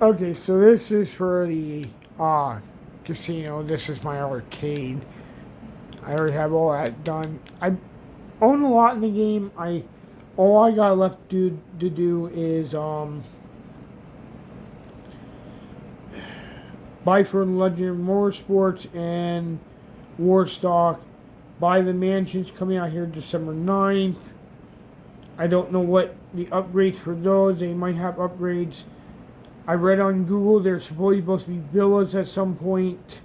Okay, so this is for the casino. This is my arcade. I already have all that done. I own a lot in the game. I all I got left to do is buy for Legend of Motorsports and Warstock. Buy the mansions coming out here December 9th. I don't know what the upgrades for those. They might have upgrades. I read on Google they're supposed to be villas at some point,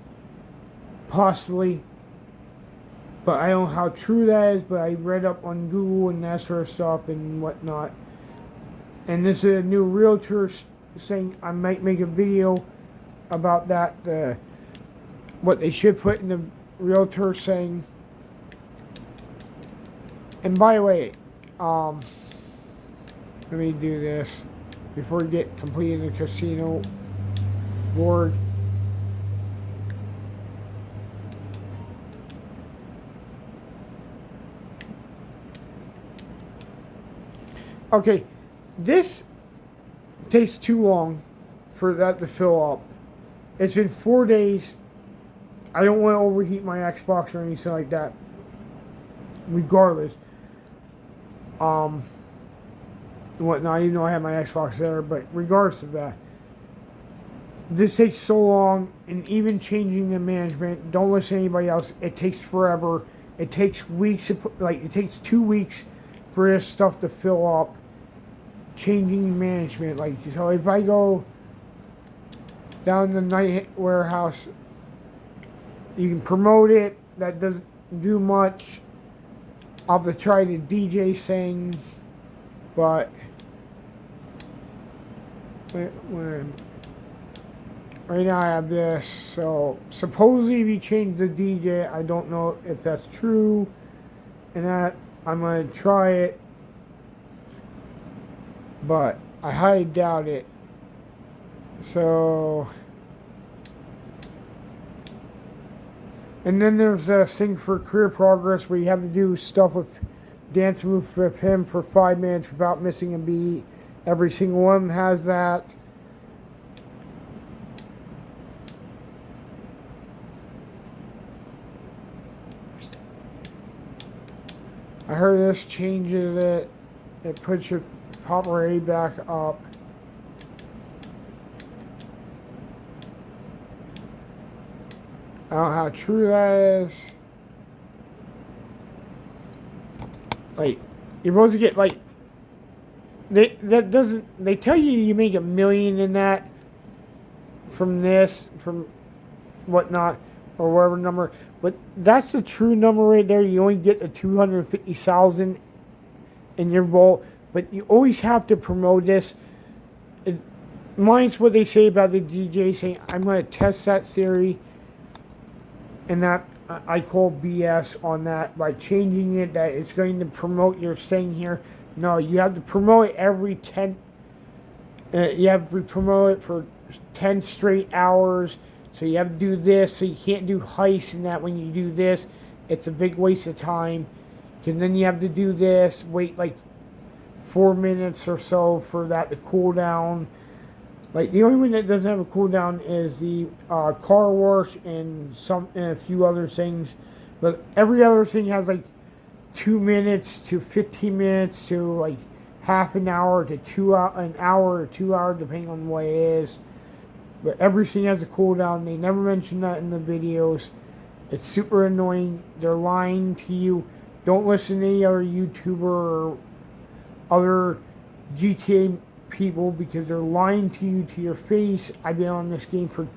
possibly. But I don't know how true that is. But I read up on Google and that sort of stuff and whatnot. And this is a new realtor saying I might make a video about that. What they should put in the realtor saying. And by the way, let me do this before we get completed the casino board. Okay, this takes too long for that to fill up. It's been 4 days. I don't want to overheat my Xbox or anything like that. Regardless, whatnot. Even though I have my Xbox there, but regardless of that, this takes so long, and even changing the management. Don't listen to anybody else. It takes forever. It takes weeks to put, like it takes 2 weeks for this stuff to fill up. Changing management, like so, if I go down the night warehouse, you can promote it. That doesn't do much. I'll have to try the DJ thing, but when right now I have this. So supposedly if you change the DJ, I don't know if that's true, and that I'm gonna try it, but I highly doubt it. So, and then there's a thing for career progress where you have to do stuff with dance move with him for 5 minutes without missing a beat. Every single one has that. I heard this changes it. It puts your popularity back up. I don't know how true that is. Like, you're supposed to get like they tell you you make $1 million in that from this, from whatnot, or whatever number. But that's the true number right there. You only get the 250,000 in your vault, but you always have to promote this. Mine's what they say about the DJ saying I'm going to test that theory, and that I call BS on that by changing it. That it's going to promote your thing here. No, you have to promote it every 10. You have to promote it for 10 straight hours. So you have to do this. So you can't do heists and that when you do this. It's a big waste of time. Because then you have to do this. Wait like 4 minutes or so for that to cool down. Like the only one that doesn't have a cooldown is the car wash and a few other things. But every other thing has like 2 minutes to 15 minutes to like half an hour to an hour or 2 hours depending on what it is. But everything has a cooldown. They never mention that in the videos. It's super annoying. They're lying to you. Don't listen to any other YouTuber or other GTA people because they're lying to you to your face. I've been on this game for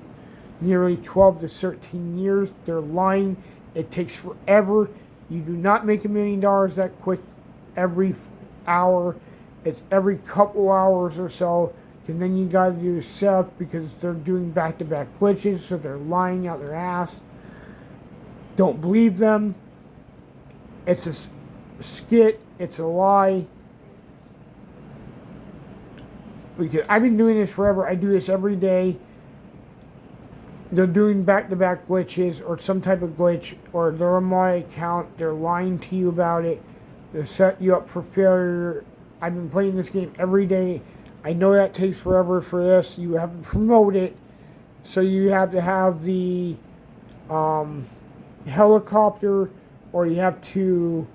nearly 12 to 13 years. They're lying. It takes forever. You do not make $1 million that quick every hour. It's every couple hours or so. And then you gotta do setup because they're doing back-to-back glitches, so they're lying out their ass. Don't believe them. It's a skit. It's a lie. Because I've been doing this forever. I do this every day. They're doing back-to-back glitches or some type of glitch, or they're on my account. They're lying to you about it. They set you up for failure. I've been playing this game every day. I know that takes forever for this. You have to promote it, so you have to have the helicopter, or you have to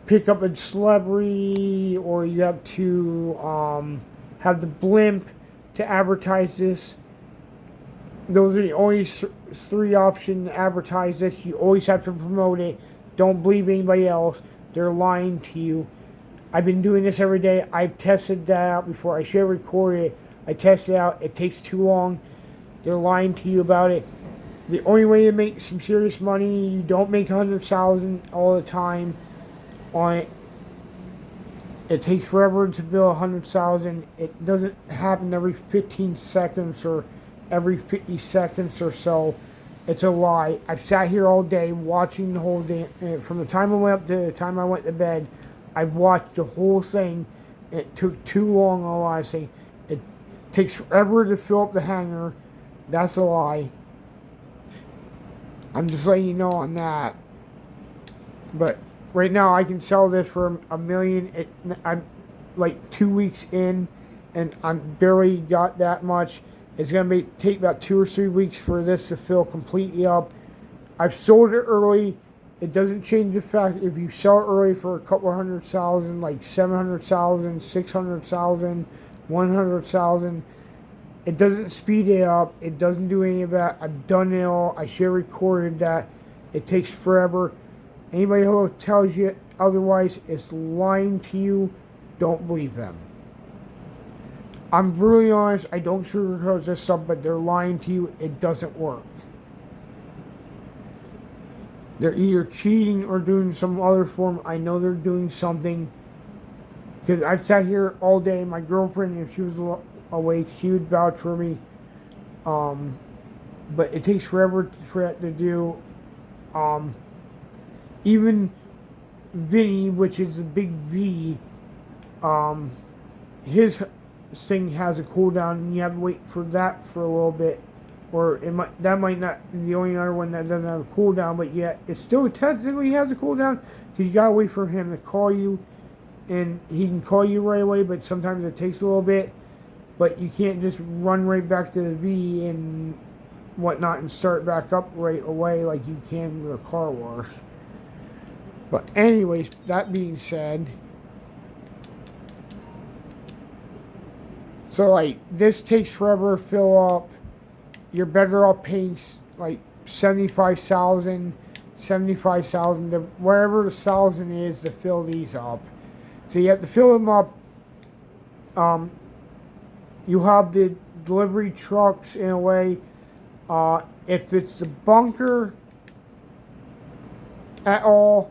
pick up a celebrity, or you have to have the blimp to advertise this. Those are the only three options to advertise this. You always have to promote it. Don't believe anybody else. They're lying to you. I've been doing this every day. I've tested that out before. I should have recorded it. I tested it out. It takes too long. They're lying to you about it. The only way to make some serious money, you don't make 100,000 all the time on it. It takes forever to build 100,000. It doesn't happen every 15 seconds or every 50 seconds or so. It's a lie. I've sat here all day watching the whole day. From the time I went up to the time I went to bed, I've watched the whole thing. It took too long, honestly. It takes forever to fill up the hangar. That's a lie. I'm just letting you know on that. But right now I can sell this for $1 million. I'm like 2 weeks in, and I'm barely got that much. It's gonna take about 2 or 3 weeks for this to fill completely up. I've sold it early. It doesn't change the fact if you sell it early for a couple 100,000, like 700,000, 600,000, 100,000. It doesn't speed it up. It doesn't do any of that. I've done it all. I should have recorded that. It takes forever. Anybody who tells you otherwise is lying to you. Don't believe them. I'm really honest. I don't sugarcoat this stuff, but they're lying to you. It doesn't work. They're either cheating or doing some other form. I know they're doing something. Because I've sat here all day. My girlfriend, if she was awake, she would vouch for me. But it takes forever for that to do. Even Vinny, which is the big V, his thing has a cooldown, and you have to wait for that for a little bit. Or that might not be the only other one that doesn't have a cooldown, but yet it still technically has a cooldown, because you gotta wait for him to call you, and he can call you right away, but sometimes it takes a little bit. But you can't just run right back to the V and whatnot and start back up right away like you can with a car wash. But anyways, that being said, so like this takes forever to fill up. You're better off paying like 75,000, wherever the 1,000 is to fill these up. So you have to fill them up. You have the delivery trucks in a way. If it's the bunker at all,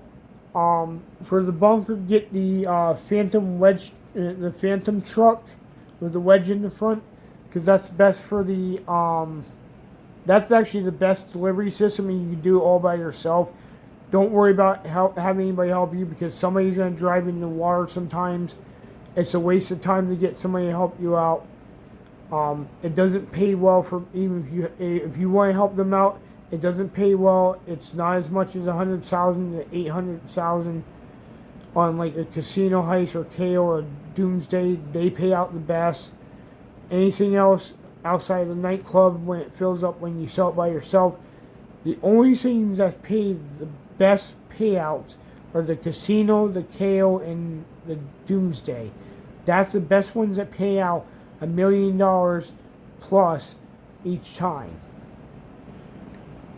for the bunker, get the Phantom wedge, the Phantom truck with the wedge in the front, because that's best for the. That's actually the best delivery system, and you can do it all by yourself. Don't worry about having anybody help you, because somebody's going to drive in the water sometimes. It's a waste of time to get somebody to help you out. It doesn't pay well for, even if you want to help them out. It doesn't pay well. It's not as much as 100,000 to 800,000 on like a casino heist or KO or Doomsday. They pay out the best. Anything else outside of the nightclub, when it fills up, when you sell it by yourself, the only things that pay the best payouts are the casino, the KO, and the Doomsday. That's the best ones that pay out $1 million plus each time.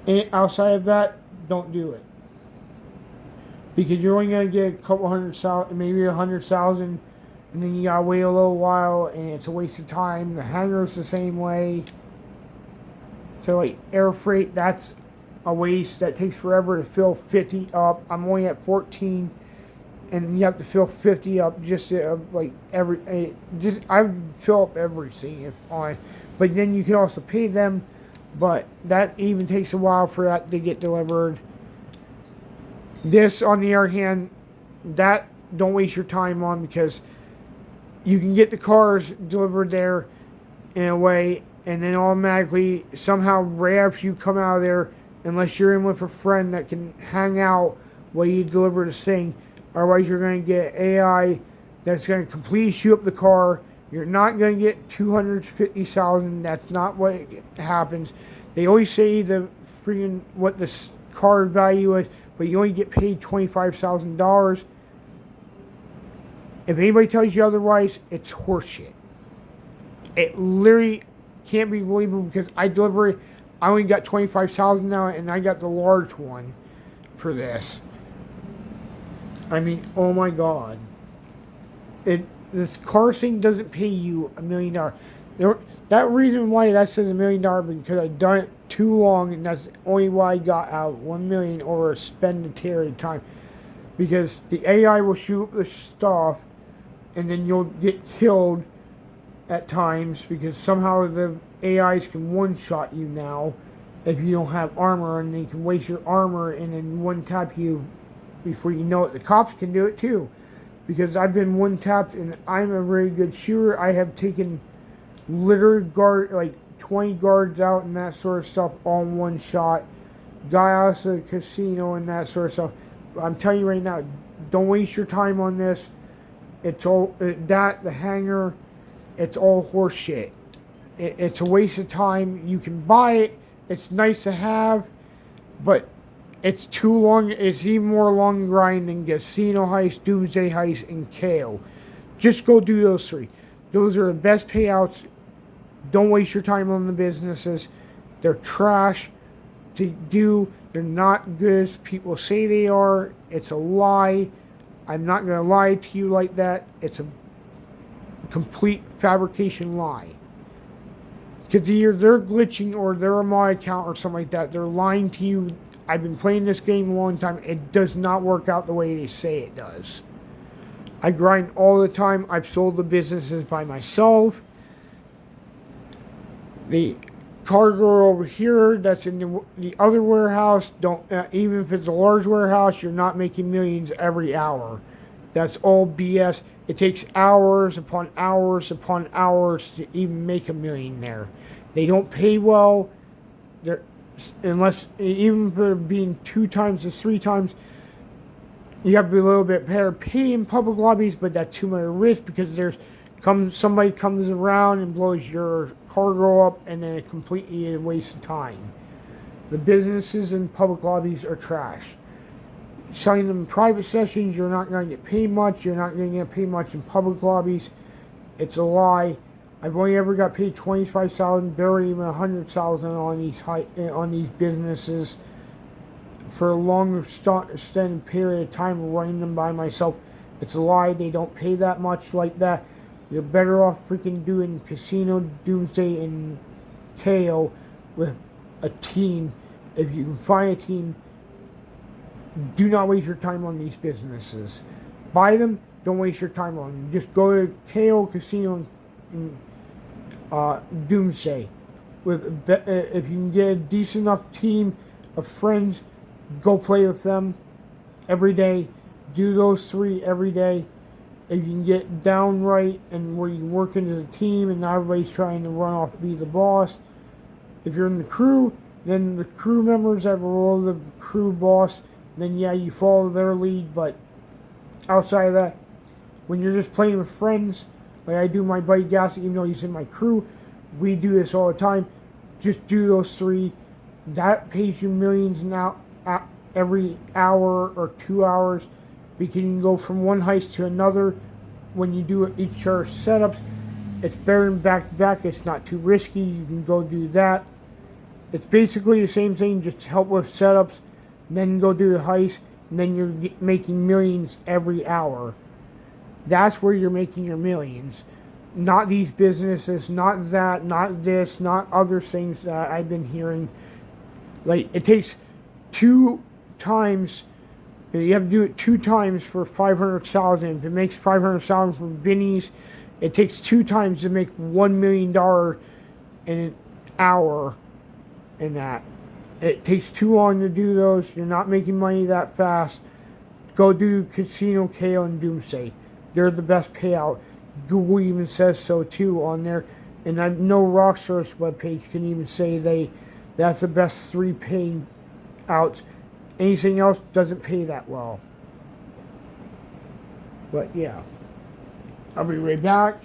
And outside of that, don't do it, because you're only gonna get a couple 100,000, maybe 100,000, and then you gotta wait a little while, and it's a waste of time. The hangar's the same way. So like air freight, that's a waste. That takes forever to fill 50 up. I'm only at 14. And you have to fill 50 up just to, like I fill up everything if on, but then you can also pay them, but that even takes a while for that to get delivered. This, on the other hand, that don't waste your time on, because you can get the cars delivered there in a way, and then automatically somehow right after you come out of there, unless you're in with a friend that can hang out while you deliver this thing. Otherwise, you're going to get AI that's going to completely shoot up the car, You're not going to get 250,000. That's not what happens. They always say the freaking what the car value is, but you only get paid $25,000. If anybody tells you otherwise, it's horseshit. It literally can't be believable because I only got 25,000 now, and I got the large one for this. I mean, oh my god. This car thing doesn't pay you $1 million. That reason why that says $1 million because I've done it too long, and that's only why I got out $1 million over a spend-a-period of time. Because the AI will shoot up the stuff, and then you'll get killed at times because somehow the AIs can one-shot you now if you don't have armor, and they can waste your armor and then one-tap you before you know it. The cops can do it too because I've been one-tapped and I'm a very good shooter. I have taken like 20 guards out and that sort of stuff all in one shot. Guy out of the casino and that sort of stuff. I'm telling you right now, don't waste your time on this. It's all the hangar. It's all horse shit. It's a waste of time. You can buy it. It's nice to have, but it's too long. It's even more long grind than Casino Heist, Doomsday Heist, and KO. Just go do those three. Those are the best payouts. Don't waste your time on the businesses. They're trash to do. They're not good as people say they are. It's a lie. I'm not going to lie to you like that. It's a complete fabrication lie. Because either they're glitching or they're a my account or something like that. They're lying to you. I've been playing this game a long time. It does not work out the way they say it does. I grind all the time. I've sold the businesses by myself. The cargo over here that's in the other warehouse, even if it's a large warehouse, you're not making millions every hour. That's all BS. It takes hours upon hours upon hours to even make $1 million there. They don't pay well. Unless even for being 2 times to 3 times, you have to be a little bit better pay in public lobbies, but that's too much risk because somebody comes around and blows your cargo up, and then it completely a waste of time. The businesses in public lobbies are trash. Selling them in private sessions, you're not going to get paid much. You're not going to get paid much in public lobbies. It's a lie. I've only ever got paid $25,000, barely even $100,000 on these businesses for a longer extended period of time running them by myself. It's a lie. They don't pay that much like that. You're better off freaking doing Casino, Doomsday, and KO with a team. If you can find a team, do not waste your time on these businesses. Buy them, don't waste your time on them. Just go to KO, Casino, and Doomsday. If you can get a decent enough team of friends, go play with them every day. Do those 3 every day. If you can get downright and where you can work into the team and not everybody's trying to run off to be the boss. If you're in the crew, then the crew members that below the crew boss, then yeah, you follow their lead. But outside of that, when you're just playing with friends, like I do my buddy Gas, even though he's in my crew, we do this all the time. Just do those 3. That pays you millions now every hour or 2 hours. Because you can go from one heist to another when you do each setups. It's better than back to back. It's not too risky. You can go do that. It's basically the same thing, just help with setups, then go do the heist, and then you're making millions every hour. That's where you're making your millions. Not these businesses, not that, not this, not other things that I've been hearing. Like, it takes 2 times. You have to do it 2 times for 500,000. If it makes 500,000 for Vinny's, it takes 2 times to make $1 million in an hour. In that, it takes too long to do those. You're not making money that fast. Go do Casino, KO, and Doomsday. They're the best payout. Google even says so too on there, and I know Rockstar's webpage can even say that's the best 3 payouts. Anything else doesn't pay that well. But yeah, I'll be right back.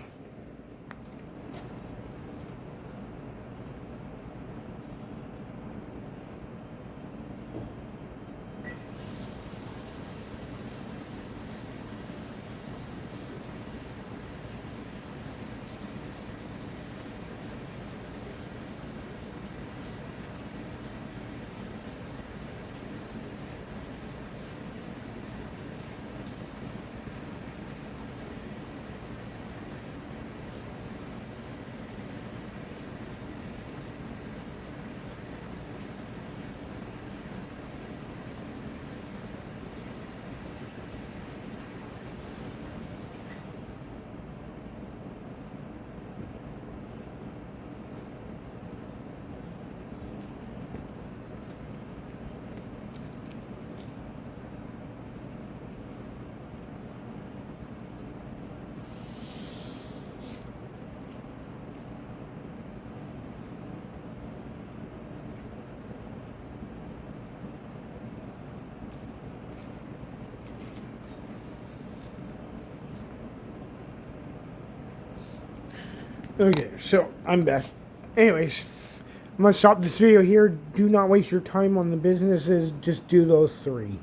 Okay, so I'm back. Anyways, I'm gonna stop this video here. Do not waste your time on the businesses. Just do those three.